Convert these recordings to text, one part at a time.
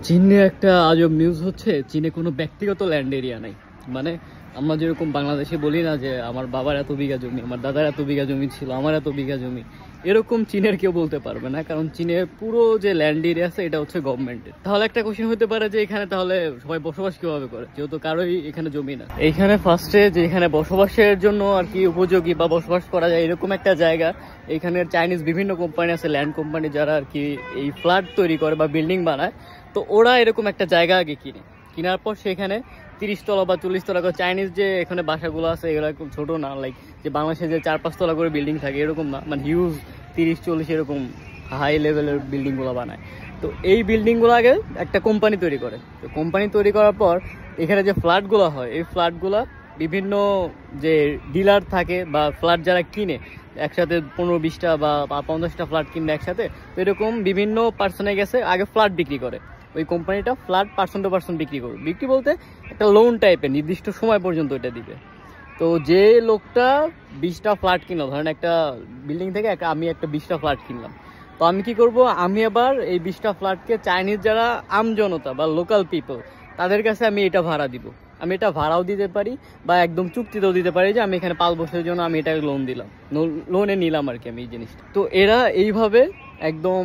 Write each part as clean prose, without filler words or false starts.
চীনে একটা আজব নিউজ হচ্ছে, চীনে কোনো ব্যক্তিগত ল্যান্ড এরিয়া নাই। মানে আমরা যেরকম বাংলাদেশে বলি না যে আমার বাবার এত বিঘা জমি, আমার দাদার এত বিঘা জমি ছিল, আমার এত বিঘা জমি, এরকম চীনের কেউ বলতে পারবে না। কারণ চীনের পুরো যে ল্যান্ড এরিয়া আছে এটা হচ্ছে গভর্নমেন্টের। তাহলে একটা কোশ্চেন হতে পারে যে এখানে তাহলে সবাই বসবাস কিভাবে করে, যেহেতু কারোই এখানে জমি না। এইখানে ফার্স্টে যে এখানে বসবাসের জন্য আর কি উপযোগী বা বসবাস করা যায় এরকম একটা জায়গা, এখানের চাইনিজ বিভিন্ন কোম্পানি আছে, ল্যান্ড কোম্পানি, যারা আর কি এই ফ্ল্যাট তৈরি করে বা বিল্ডিং বানায়। তো ওরা এরকম একটা জায়গা আগে কেনার পর সেখানে 30 তলা বা 40 তলা করে চাইনিজ যে এখানে বাসাগুলো আছে এগুলো খুব ছোট না, লাইক যে বাংলাদেশে যে 4-5 তলা করে বিল্ডিং থাকে এরকম না, মানে হিউজ 30-40 এরকম হাই লেভেলের বিল্ডিংগুলো বানায়। তো এই বিল্ডিংগুলো আগে একটা কোম্পানি তৈরি করে। তো কোম্পানি তৈরি করার পর এখানে যে ফ্ল্যাটগুলো হয় এই ফ্ল্যাটগুলো বিভিন্ন যে ডিলার থাকে বা ফ্ল্যাট যারা কিনে একসাথে 15-20টা বা 50টা ফ্ল্যাট কিনবে একসাথে, তো এরকম বিভিন্ন পার্সনে গেছে আগে ফ্ল্যাট বিক্রি করে। ওই কোম্পানিটা ফ্ল্যাট পার্সন টু পার্সন বিক্রি করবে। বিক্রি বলতে একটা লোন টাইপের, নির্দিষ্ট সময় পর্যন্ত এটা দিবে। তো যে লোকটা 20টা ফ্ল্যাট কিনলো, ধরেন একটা বিল্ডিং থেকে আমি একটা 20টা ফ্ল্যাট কিনলাম, তো আমি কি করব, আমি আবার এই 20টা ফ্ল্যাটকে চাইনিজ যারা আমজনতা বা লোকাল পিপল তাদের কাছে আমি এটা ভাড়া দিব। আমি এটা ভাড়াও দিতে পারি বা একদম চুক্তিতেও দিতে পারি যে আমি এখানে 5 বছরের জন্য আমি এটা লোন দিলাম, লোনে নিলাম আর কি আমি এই জিনিসটা। তো এরা এইভাবে একদম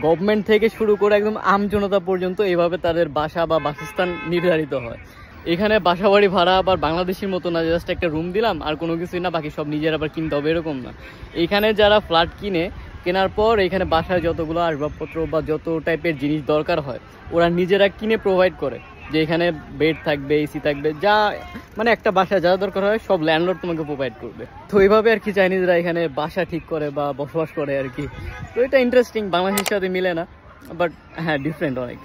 গভর্নমেন্ট থেকে শুরু করে একদম আমজনতা পর্যন্ত এইভাবে তাদের বাসা বা বাসস্থান নির্ধারিত হয়। এখানে বাসা বাড়ি ভাড়া আবার বাংলাদেশের মতো না, জাস্ট একটা রুম দিলাম আর কোনো কিছুই না, বাকি সব নিজের আবার কিনতে হবে এরকম না। এইখানে যারা ফ্ল্যাট কেনার পর এখানে বাসায় যতগুলো আসবাবপত্র বা যত টাইপের জিনিস দরকার হয় ওরা নিজেরা কিনে প্রোভাইড করে। যে এখানে বেড থাকবে, এসি থাকবে, যা মানে একটা বাসায় যা দরকার হয় সব ল্যান্ডলর্ড তোমাকে প্রোভাইড করবে। তো এইভাবে আর কি চাইনিজরা এখানে বাসা ঠিক করে বা বসবাস করে আর কি। তো এটা ইন্টারেস্টিং, বাংলাদেশের সাথে মিলে না, বাট হ্যাঁ ডিফারেন্ট অনেক।